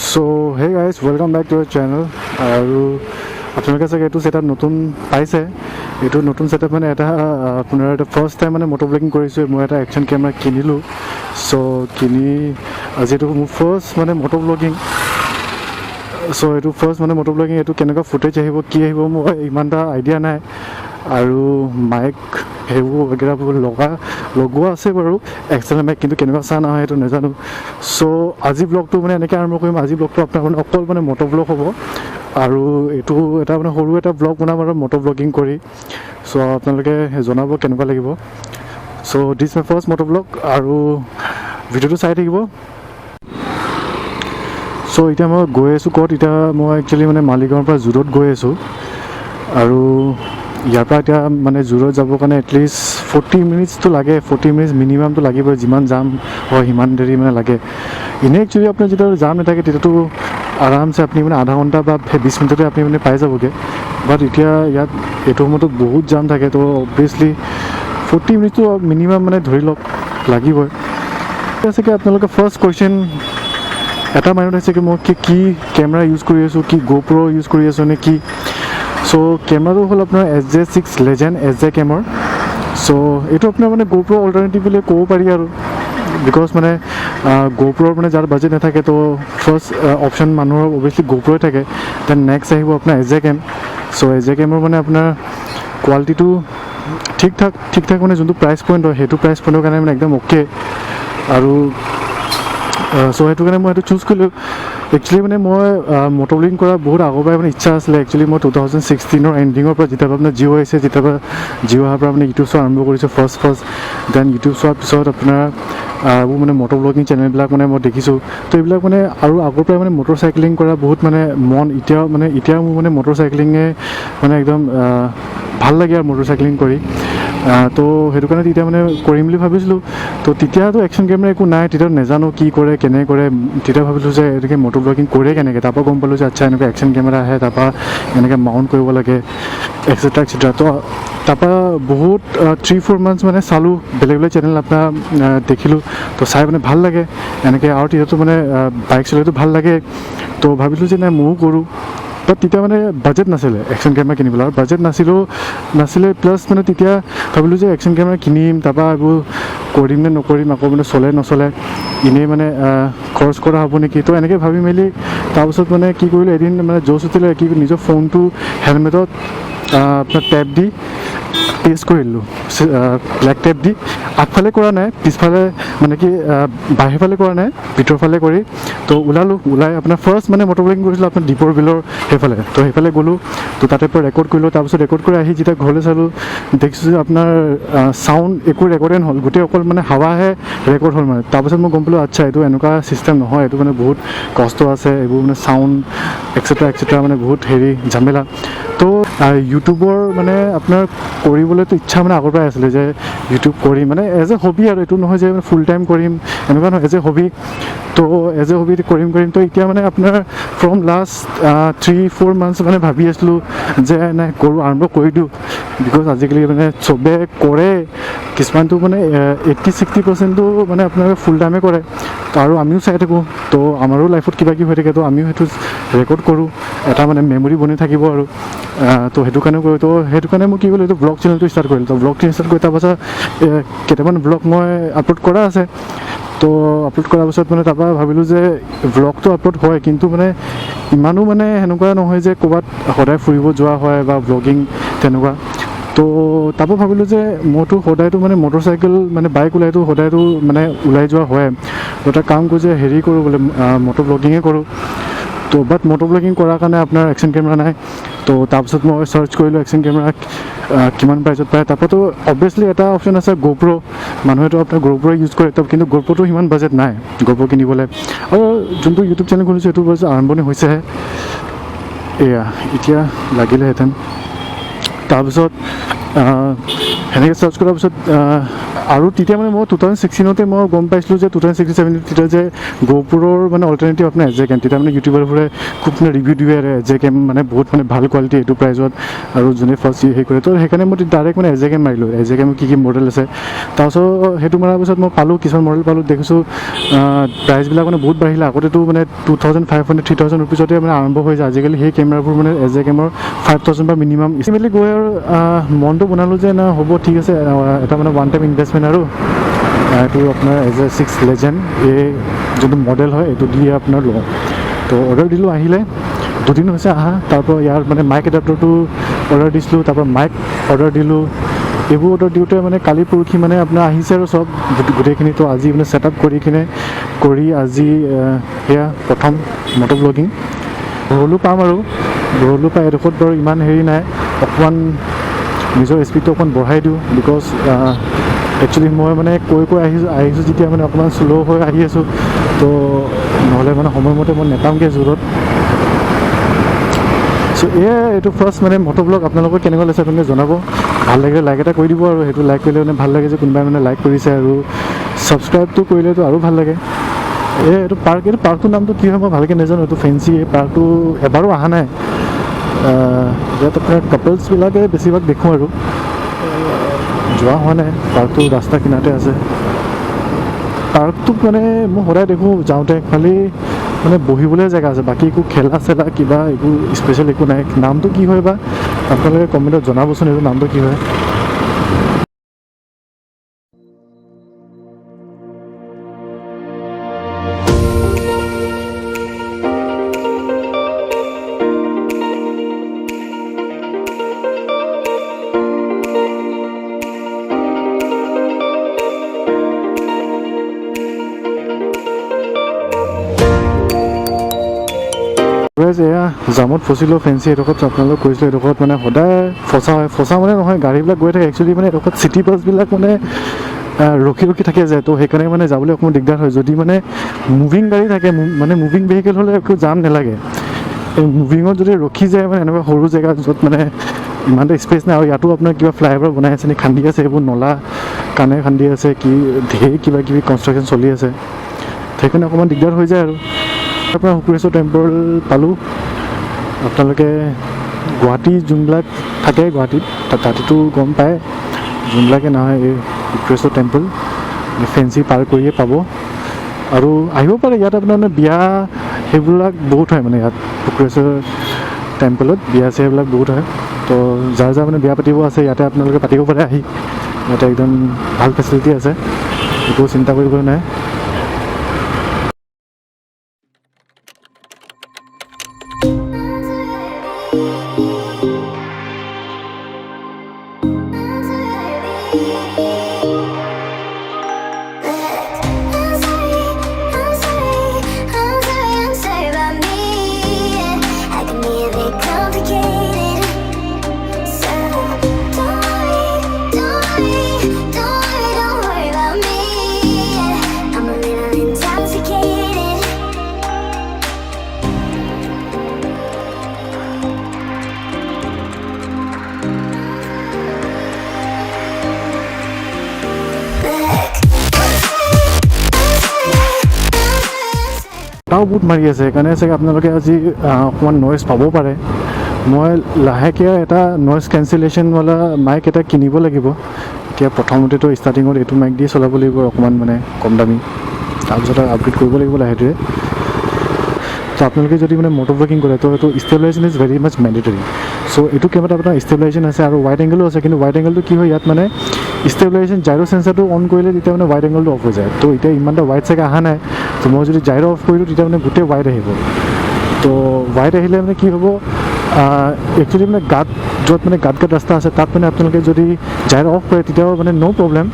So hey guys, welcome back to our channel. আৰু আপোনালোকে চাগে এইটো সেটআপ নতুন পাইছে। এইটো নতুন সেটআপ মানে এটা আপোনাৰ এটা ফাৰ্ষ্ট টাইম মানে মটো ব্লগিং কৰিছোঁ। মই এটা একশ্যন কেমেৰা কিনিলোঁ। চ' কিনি আজি এইটো মোৰ ফাৰ্ষ্ট মানে মটো ব্লগিং। চ' এইটো ফাৰ্ষ্ট মানে মটো ব্লগিং। এইটো কেনেকুৱা ফুটেজ আহিব কি আহিব মোৰ ইমান এটা আইডিয়া নাই। আৰু মাইক সেইবোৰ বাগেৰাবোৰ লগোৱা আছে বাৰু এক্সটাৰ্নেল মাইক, কিন্তু কেনেকুৱা চাউণ্ড আহে সেইটো নাজানো। চ' আজি ব্লগটো মানে এনেকৈ আৰম্ভ কৰিম। আজি ব্লগটো আপোনাৰ মানে অকল মানে মটো ব্লগ হ'ব আৰু এইটো এটা মানে সৰু এটা ব্লগ বনাম আৰু মটো ব্লগিং কৰি। চ' আপোনালোকে জনাব কেনেকুৱা লাগিব। চ' দিছ মাই ফাৰ্ষ্ট মটো ব্লগ আৰু ভিডিঅ'টো চাই থাকিব। চ' এতিয়া মই গৈ আছোঁ ক'ত, এতিয়া মই একচুৱেলি মানে মালিগাঁৱৰ পৰা জুৰোড গৈ আছোঁ। আৰু ইয়াৰ পৰা এতিয়া মানে জুৰোড যাবৰ কাৰণে এটলিষ্ট 40 মিনিটছটো লাগে। 40 মিনিটছ মিনিমামটো লাগিবই, যিমান জাম হয় সিমান দেৰি মানে লাগে। এনেই একচুৱেলি আপোনাৰ যেতিয়া জাম নাথাকে তেতিয়াতো আৰামছে আপুনি মানে আধা ঘণ্টা বা 20 মিনিটতে আপুনি মানে পাই যাবগৈ। বাট এতিয়া ইয়াত এইটো সময়তো বহুত জাম থাকে, তো অবভিয়াছলি 40 মিনিটটো মিনিমাম মানে ধৰি লওক লাগিবই। আছে কি আপোনালোকে ফাৰ্ষ্ট কুৱেশ্যন এটা মাইণ্ডত হৈছে কি মই কি কেমেৰা ইউজ কৰি আছোঁ, কি GoPro ইউজ কৰি আছোঁ নে কি। চ' কেমেৰাটো হ'ল আপোনাৰ SJ6 Legend SJ কেমৰ। চ' এইটো আপোনাৰ মানে GoPro অল্টাৰনেটিভ বুলি ক'ব পাৰি আৰু, বিকজ মানে GoProৰ মানে যাৰ বাজেট নাথাকে তো ফাৰ্ষ্ট অপশ্যন মানুহৰ অভিয়াছলি GoProই থাকে। দেন নেক্সট আহিব আপোনাৰ SJ কেম। চ' SJ কেমৰ মানে আপোনাৰ কোৱালিটিটো ঠিক ঠাক মানে যোনটো প্ৰাইচ পইণ্ট হয় সেইটো প্ৰাইচ পইণ্টৰ কাৰণে মানে একদম অ'কে। আৰু চ' সেইটো কাৰণে মই এইটো চুজ কৰিলোঁ। একচুৱেলি মানে মই মটো ব্লগিং কৰা বহুত আগৰ পৰাই মানে ইচ্ছা আছিলে। একচুৱেলি মই 2016 এণ্ডিঙৰ পৰা যেতিয়াৰ পৰা মানে জিঅ' আহিছে, যেতিয়াৰ পৰা জিঅ' অহাৰ পৰা মানে ইউটিউব চোৱা আৰম্ভ কৰিছোঁ ফাৰ্ষ্ট। দেন ইউটিউব চোৱাৰ পিছত আপোনাৰ এইবোৰ মানে মটো ব্লগিং চেনেলবিলাক মানে মই দেখিছোঁ। তো এইবিলাক মানে আৰু আগৰ পৰাই মানে মটৰ চাইক্লিং কৰা বহুত মানে মন। এতিয়াও মোৰ মানে মটৰ চাইক্লিঙে মানে একদম ভাল লাগে আৰু মটৰ চাইক্লিং কৰি। তো সেইটো কাৰণে তেতিয়া মানে কৰিম বুলি ভাবিছিলোঁ। তো তেতিয়াতো একশ্যন কেমেৰা একো নাই, তেতিয়া নাজানো কি কৰে কেনে কৰে। তেতিয়া ভাবিলোঁ যে এনেকৈ মটো ব্লগিং কৰে কেনেকৈ। তাৰপৰা গম পালোঁ যে আচ্ছা এনেকৈ একশ্যন কেমেৰা আহে, তাৰপৰা এনেকৈ মাউণ্ট কৰিব লাগে এক্সেট্ৰা। তো তাৰপৰা বহুত 3-4 মান্থছ মানে চালোঁ, বেলেগ চেনেল আপোনাৰ দেখিলোঁ। তো চাই মানে ভাল লাগে এনেকৈ। আৰু তেতিয়াতো মানে বাইক চলাইতো ভাল লাগে। তো ভাবিলোঁ যে নাই ময়ো কৰোঁ। বাট তেতিয়া মানে বাজেট নাছিলে একশ্যন কেমেৰা কিনিবলৈ, আৰু বাজেট নাছিলে প্লাছ মানে তেতিয়া ভাবিলোঁ যে একশ্যন কেমেৰা কিনিম, তাৰপৰা এইবোৰ কৰিম নে নকৰিম, আকৌ মানে চলে নচলে, এনেই মানে খৰচ কৰা হ'ব নেকি। তো এনেকৈ ভাবি মেলি তাৰপিছত মানে কি কৰিলোঁ, এদিন মানে জ'চ উঠিলে কি নিজৰ ফোনটো হেলমেটত আপোনাৰ টেপ দি পেষ্ট কৰি দিলোঁ। ব্লেক টেপ দি আগফালে কৰা নাই, পিছফালে মানে কি বাহিৰ ফালে কৰা নাই, ভিতৰৰ ফালে কৰি তো ওলাই আপোনাৰ ফাৰ্ষ্ট মানে মটো ব্লগিং কৰিছিলোঁ আপোনাৰ দীপৰ বিলৰ সেইফালে। তো সেইফালে গ'লোঁ, তো তাতে পৰা ৰেকৰ্ড কৰিলোঁ। তাৰপিছত ৰেকৰ্ড কৰি আহি যেতিয়া ঘৰলৈ চালোঁ, দেখিছোঁ যে আপোনাৰ চাউণ্ড একো ৰেকৰ্ডে নহ'ল, গোটেই অকল মানে হাৱাহে ৰেকৰ্ড হ'ল মানে। তাৰপিছত মই গম পালোঁ আচ্ছা এইটো এনেকুৱা চিষ্টেম নহয়, এইটো মানে বহুত কষ্ট আছে, এইবোৰ মানে চাউণ্ড এক্সেট্ৰা মানে বহুত হেৰি ঝামেলা। তো ইউটিউবৰ মানে আপোনাৰ কৰিবলৈতো ইচ্ছা মানে আগৰ পৰাই আছিলে যে ইউটিউব কৰিম মানে এজ এ হবি, আৰু এইটো নহয় যে ফুল টাইম কৰিম এনেকুৱা নহয়, এজ এ হবি। তো এজ এ হবি কৰিম। তো এতিয়া মানে আপোনাৰ ফ্ৰম লাষ্ট 3-4 মান্থছ মানে ভাবি আছিলোঁ যে নাই আৰম্ভ কৰি দিওঁ। বিকজ আজিকালি মানে চবে কৰে, কিছুমানটো মানে 80-60% মানে আপোনালোকে ফুল টাইমে কৰে। তো আৰু আমিও চাই থাকোঁ, তো আমাৰো লাইফত কিবা কিবি হৈ থাকে, তো আমিও সেইটো ৰেকৰ্ড কৰোঁ, এটা মানে মেমৰি বনি থাকিব আৰু। তো সেইটো কাৰণে কৰোঁ। তো সেইটো কাৰণে মই কি কৰিলোঁ, এইটো ব্লগ চেনেলটো ষ্টাৰ্ট কৰিলোঁ। তো ব্লগ ষ্টাৰ্ট কৰি তাৰপাছত কেইটামান ব্লগ মই আপলোড কৰা আছে। তো আপলোড কৰাৰ পাছত মানে তাৰপৰা ভাবিলোঁ যে ব্লগটো আপলোড হয়, কিন্তু মানে ইমানো মানে সেনেকুৱা নহয় যে ক'ৰবাত সদায় ফুৰিব যোৱা হয় বা ব্লগিং তেনেকুৱা। তো তাৰপৰা ভাবিলোঁ যে মইতো সদায়তো মানে মটৰচাইকেল মানে বাইক ওলাইতো সদায়তো মানে ওলাই যোৱা হয়। তো এটা কাম কৰোঁ যে হেৰি কৰোঁ বোলে মটৰ ব্লগিঙে কৰোঁ। তো বাট মটো ব্লগিং কৰাৰ কাৰণে আপোনাৰ একশ্যন কেমেৰা নাই। তো তাৰপিছত মই চাৰ্চ কৰিলোঁ একশ্যন কেমেৰা কিমান প্ৰাইচত পায়। তাৰপৰাতো অবভিয়াছলি এটা অপশ্যন আছে GoPro, মানুহেতো আপোনাৰ GoPro ইউজ কৰে। তো কিন্তু GoProটো সিমান বাজেট নাই GoPro কিনিবলৈ। আৰু যোনটো ইউটিউব চেনেল খুলিছোঁ সেইটো বস্তু আৰম্ভণি হৈছেহে, এয়া এতিয়া লাগিলেহেঁতেন। তাৰপিছত সেনেকৈ চাৰ্চ কৰাৰ পিছত আৰু তেতিয়া মানে মই 2016তে মই গম পাইছিলোঁ যে 2016-17 তেতিয়া যে GoProৰ মানে অল্টাৰনেটিভ আপোনাৰ এজে কেম, তেতিয়া মানে ইউটিউবাৰবোৰে খুব মানে ৰিভিউ দিয়ে এজে কেম মানে বহুত মানে ভাল কোৱালিটি এইটো প্ৰাইজত আৰু যোনে ফাৰ্ষ্ট হেৰি কৰে। তো সেইকাৰণে মই ডাইৰেক্ট মানে এজে কেম মাৰিলোঁ, এজে কেমৰ কি মডেল আছে। তাৰপিছত সেইটো মৰাৰ পিছত মই পালোঁ, কিছুমান মডেল পালোঁ, দেখিছোঁ প্ৰাইচবিলাক মানে বহুত বাঢ়িলে। আগতেতো মানে 2500-3000 ৰুপিজতে মানে আৰম্ভ হৈ যায়, আজিকালি সেই কেমেৰাবোৰ মানে এজে কেমৰ 5000 বা মিনিমাম। ইষ্টিমেটলি গৈ আৰু মনটো বনালোঁ যে না হ'ব ঠিক আছে, এটা মানে ওৱান টাইম ইনভেষ্টমেণ্ট আৰু এইটো আপোনাৰ এজ এ 6 লেজেণ্ড এই যোনটো মডেল হয় এইটো দিয়ে আপোনাৰ লওঁ। তো অৰ্ডাৰ দিলোঁ, আহিলে 2 দিন হৈছে আহা। তাৰপৰা ইয়াৰ মানে মাইক এডাপ্টাৰটো অৰ্ডাৰ দিছিলোঁ, তাৰপৰা মাইক অৰ্ডাৰ দিলোঁ। এইবোৰ অৰ্ডাৰ দিওঁতে মানে কালি পৰহি মানে আপোনাৰ আহিছে আৰু চব গোটেইখিনি। তো আজি মানে ছেট আপ কৰি আজি সেয়া প্ৰথম মটো ব্লগিং ভৰলো পাম আৰু ভৰলো পাই এডোখৰত বাৰু ইমান হেৰি নাই, অকণমান নিজৰ স্পীডটো অকণমান বঢ়াই দিওঁ। বিকজ একচুৱেলি মই মানে কৈ আহিছোঁ যেতিয়া মানে অকণমান শ্ল' হৈ আহি আছোঁ, তো নহ'লে মানে সময়মতে মই নেপামগৈ জোৰত। চ' এইটো ফাৰ্ষ্ট মানে মটো ব্লগ। আপোনালোকৰ কেনেকুৱা লাগিছে আপোনালোকে জনাব। ভাল লাগিলে লাইক এটা কৰি দিব, আৰু সেইটো লাইক কৰিলে মানে ভাল লাগে যে কোনোবাই মানে লাইক কৰিছে, আৰু ছাবস্ক্ৰাইবটো কৰিলেতো আৰু ভাল লাগে। এইটো পাৰ্কটোৰ নামটো কি হয় মই ভালকৈ নাজানো। এইটো ফেঞ্চি এই পাৰ্কটো এবাৰো অহা নাই। ইয়াত আপোনাৰ কাপলছবিলাকে বেছিভাগ দেখোঁ আৰু যোৱা হোৱা নাই। পাৰ্কটো ৰাস্তা কিনাৰতে আছে। পাৰ্কটোত মানে মই সদায় দেখোঁ যাওঁতে, খালি মানে বহিবলৈ জেগা আছে, বাকী একো খেলা চেলা কিবা একো স্পেচিয়েল একো নাই। নামটো কি হয় বা আপোনালোকে কমেণ্টত জনাবচোন, এইটো নামটো কি হয়। এয়া জামত ফচিলোঁ ফেঞ্চি এডোখৰত। আপোনালোক কৈছিলোঁ এডোখৰত মানে সদায় ফচা মানে নহয়, গাড়ীবিলাক গৈ থাকে। একচুৱেলি মানে এডোখৰত চিটি বাছবিলাক মানে ৰখি থাকে যে, তো সেইকাৰণে মানে যাবলৈ অকণমান দিগদাৰ হয়। যদি মানে মুভিং গাড়ী থাকে, মানে মুভিং ভেহিকেল হ'লে একো জাম নালাগে। এই মুভিঙত যদি ৰখি যায় মানে এনেকুৱা সৰু জেগা য'ত মানে ইমানটা স্পেচ নাই, আৰু ইয়াতো আপোনাৰ কিবা ফ্লাইঅভাৰ বনাই আছে নে খান্দি আছে, এইবোৰ নলা কাণে খান্দি আছে, কি ঢেৰ কিবা কিবি কনষ্ট্ৰাকশ্যন চলি আছে, সেইকাৰণে অকণমান দিগদাৰ হৈ যায় আৰু। আপোনাৰ শুক্ৰেশ্বৰ টেম্পল পালোঁ। আপোনালোকে গুৱাহাটী যোনবিলাক থাকে গুৱাহাটীত তাতেতো গম পায়, যোনবিলাকে নহয় এই শুক্ৰেশ্বৰ টেম্পল ফেঞ্চি পাৰ কৰিয়ে পাব। আৰু আহিব পাৰে ইয়াত আপোনাৰ মানে বিয়া সেইবিলাক বহুত হয়, মানে ইয়াত শুক্ৰেশ্বৰ টেম্পলত বিয়া সেইবিলাক বহুত হয়। তো যাৰ মানে বিয়া পাতিব আছে ইয়াতে আপোনালোকে পাতিব পাৰে আহি। ইয়াতে একদম ভাল ফেচিলিটি আছে, একো চিন্তা কৰিবলৈ নাই। বতাহও বহুত মাৰি আছে, সেইকাৰণে চাগে আপোনালোকে আজি অকণমান নইজ পাব পাৰে। মই লাহেকৈ এটা নইজ কেঞ্চেলেশ্যনৱালা মাইক এটা কিনিব লাগিব। এতিয়া প্ৰথমতেতো ষ্টাৰ্টিঙত এইটো মাইক দিয়ে চলাব লাগিব, অকণমান মানে কম দামী। তাৰপিছত আপগ্ৰেড কৰিব লাগিব লাহেকৈ। তো আপোনালোকে যদি মানে মটো ব্লগিং কৰে, তো এইটো ষ্টেবিলাইজেশ্যন ইজ ভেৰি মাছ মেণ্ডেটৰী। চ' এইটো কেমেৰাত আপোনাৰ ষ্টেবিলাইজেশ্যন আছে আৰু ৱাইড এংগলো আছে, কিন্তু ৱাইড এংগলটো কি হয় ইয়াত মানে ষ্টেবিলাইজেশ্যন জাইৰ' চেঞ্চাৰটো অন কৰিলে তেতিয়া মানে ৱাইড এংগলটো অফ হৈ যায়। তো এতিয়া ইমানটা ৱাইড চাগে অহা নাই, তো মই যদি জাইৰ' অফ কৰি দিওঁ তেতিয়া মানে গোটেই ৱাইড আহিব। তো ৱাইড আহিলে মানে কি হ'ব, একচুৱেলি মানে য'ত মানে গাঁত ৰাস্তা আছে তাত মানে আপোনালোকে যদি জাইৰ' অফ কৰে তেতিয়াও মানে ন' প্ৰব্লেম।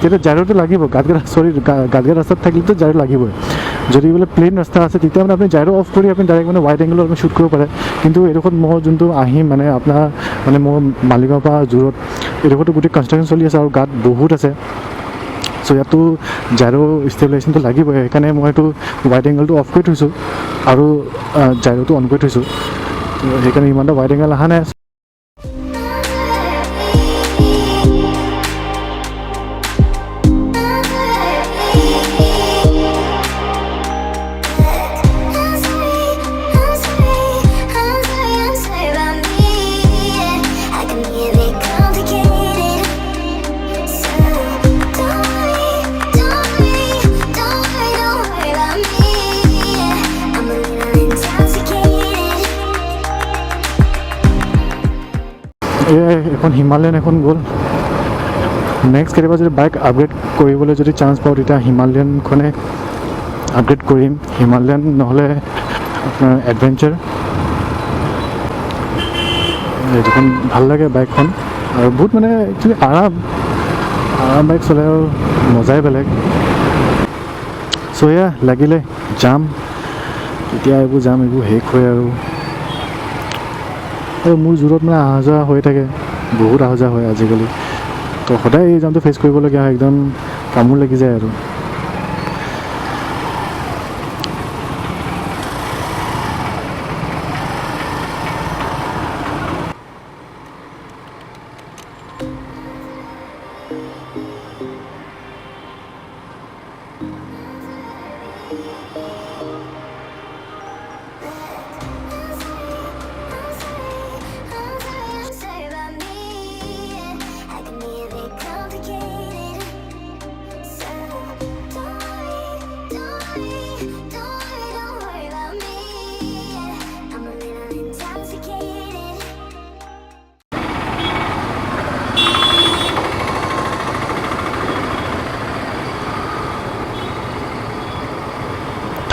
তেতিয়া জাইৰ'টো লাগিব, গাঁত ৰাস্তাত থাকিলেতো জাইৰ' লাগিবই। যদি বোলে প্লেইন ৰাস্তা আছে তেতিয়া মানে আপুনি জাইৰ' অফ কৰি আপুনি ডাইৰেক্ট মানে ৱাইড এংগলত আপুনি শ্বুট কৰিব পাৰে। কিন্তু এইডোখৰত মই যোনটো আহিম মানে আপোনাৰ মানে মই মালিগাঁৱৰ পৰা জোৰত, এইডোখৰতো গোটেই কনষ্ট্ৰাকশ্যন চলি আছে আৰু গাঁত বহুত আছে। চ' ইয়াতো জাইৰ' ষ্টেবিলাইজেশ্যনটো লাগিবই, সেইকাৰণে মই এইটো ৱাইড এংগলটো অফ কৰি থৈছোঁ আৰু জাইৰ'টো অন কৰি থৈছোঁ। তো সেইকাৰণে ইমানটা ৱাইড এংগল অহা নাই। এখন হিমালয়ান এখন গ'ল নেক্সট কেতিয়াবা যদি বাইক আপগ্ৰেড কৰিবলৈ যদি চান্স পাওঁ তেতিয়া হিমালয়ানখনে আপগ্ৰেড কৰিম হিমালয়ান নহ'লে আপোনাৰ এডভেঞ্চাৰ এইখন ভাল লাগে বাইকখন আৰু বহুত মানে একচুৱেলি আৰাম বাইক চলাই আৰু মজাই বেলেগ চ' এয়া লাগিলে যাম এতিয়া এইবোৰ যাম এইবোৰ শেষ হয় আৰু মোৰ জোৰত মানে অহা যোৱা হৈ থাকে বহুত অহা যোৱা হয় আজিকালি তো সদায় এই যামটো ফেচ কৰিবলগীয়া হয় একদম কামোৰ লাগি যায় আৰু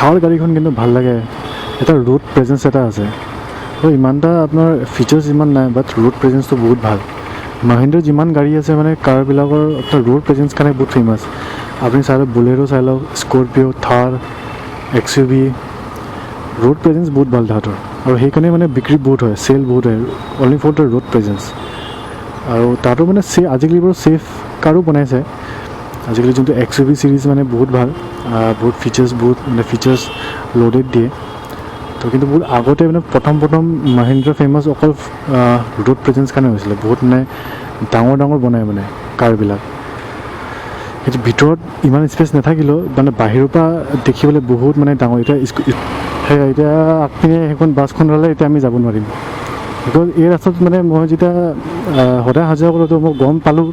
থাৰ গাড়ীখন কিন্তু ভাল লাগে এটা ৰোড প্ৰেজেঞ্চ এটা আছে তো ইমানটা আপোনাৰ ফিচাৰ্ছ ইমান নাই বাট ৰোড প্ৰেজেঞ্চটো বহুত ভাল মহিন্দ্ৰাৰ যিমান গাড়ী আছে মানে কাৰবিলাকৰ আপোনাৰ ৰোড প্ৰেজেঞ্চ কাৰণে বহুত ফেমাছ আপুনি চাই লওক বলেৰো চাই লওক স্কৰপিঅ' থাৰ XUV ৰোড প্ৰেজেঞ্চ বহুত ভাল তাহাঁতৰ আৰু সেইকাৰণে মানে বিক্ৰী বহুত হয় চেল বহুত হয় only for the road presence আৰু তাতো মানে আজিকালি বাৰু ছেফ কাৰো বনাইছে আজিকালি যোনটো XUV চিৰিজ মানে বহুত ভাল বহুত ফিচাৰ্ছ লোডেড দিয়ে তো কিন্তু বহুত আগতে মানে প্ৰথম মহিন্দ্ৰা ফেমাছ অকল ৰোড প্ৰেজেঞ্চ কাৰণে হৈছিলে বহুত মানে ডাঙৰ বনায় মানে কাৰবিলাক সেইটো ভিতৰত ইমান স্পেচ নাথাকিলেও মানে বাহিৰৰ পৰা দেখিবলৈ বহুত মানে ডাঙৰ এতিয়া আগপিনে সেইখন বাছখন হ'লে এতিয়া আমি যাব নোৱাৰিম বিকজ এই ৰাস্তাত মানে মই যেতিয়া সদায় অহা যোৱা কৰোঁ মই গম পালোঁ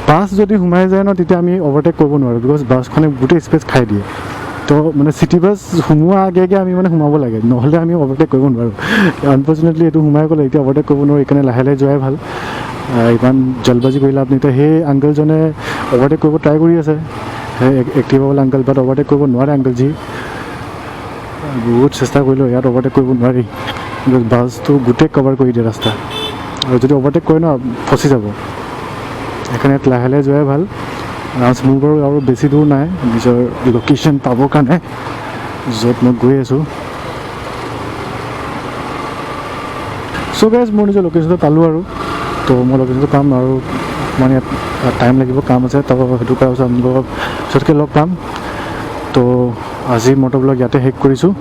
বাছ যদি সোমাই যায় ন তেতিয়া আমি অভাৰটেক কৰিব নোৱাৰোঁ বিকজ বাছখনে গোটেই স্পেচ খাই দিয়ে তো মানে চিটি বাছ সোমোৱা আগে আমি মানে সোমাব লাগে নহ'লে আমি অভাৰটেক কৰিব নোৱাৰোঁ আনফৰ্চুনেটলি এইটো সোমাই গ'লে এতিয়া অভাৰটেক কৰিব নোৱাৰোঁ সেইকাৰণে লাহে যোৱাই ভাল ইমান জলবাজি কৰিলে আপুনি এতিয়া সেই আংকলজনে অভাৰটেক কৰিব ট্ৰাই কৰি আছে সেই এক্টিভাৱালা আংকল বাট অভাৰটেক কৰিব নোৱাৰে আংকলজি বহুত চেষ্টা কৰিলোঁ ইয়াত অভাৰটেক কৰিব নোৱাৰি বিকজ বাছটো গোটেই কভাৰ কৰি দিয়ে ৰাস্তা আৰু যদি অভাৰটেক কৰে ন ফচি যাব সেইকাৰণে ইয়াত লাহে যোৱাই ভাল মোৰ বাৰু আৰু বেছি দূৰ নাই নিজৰ লোকেশ্যন পাবৰ কাৰণে য'ত মই গৈ আছোঁ চ' গাইজ মোৰ নিজৰ লোকেশ্যনটো পালোঁ আৰু তো মই লোকেশ্যনটো পাম আৰু মানে ইয়াত টাইম লাগিব কাম আছে তো সেইটো কৰাৰ পিছতকৈ লগ পাম তো আজি মটৰ ব্লগ ইয়াতে শেষ কৰিছোঁ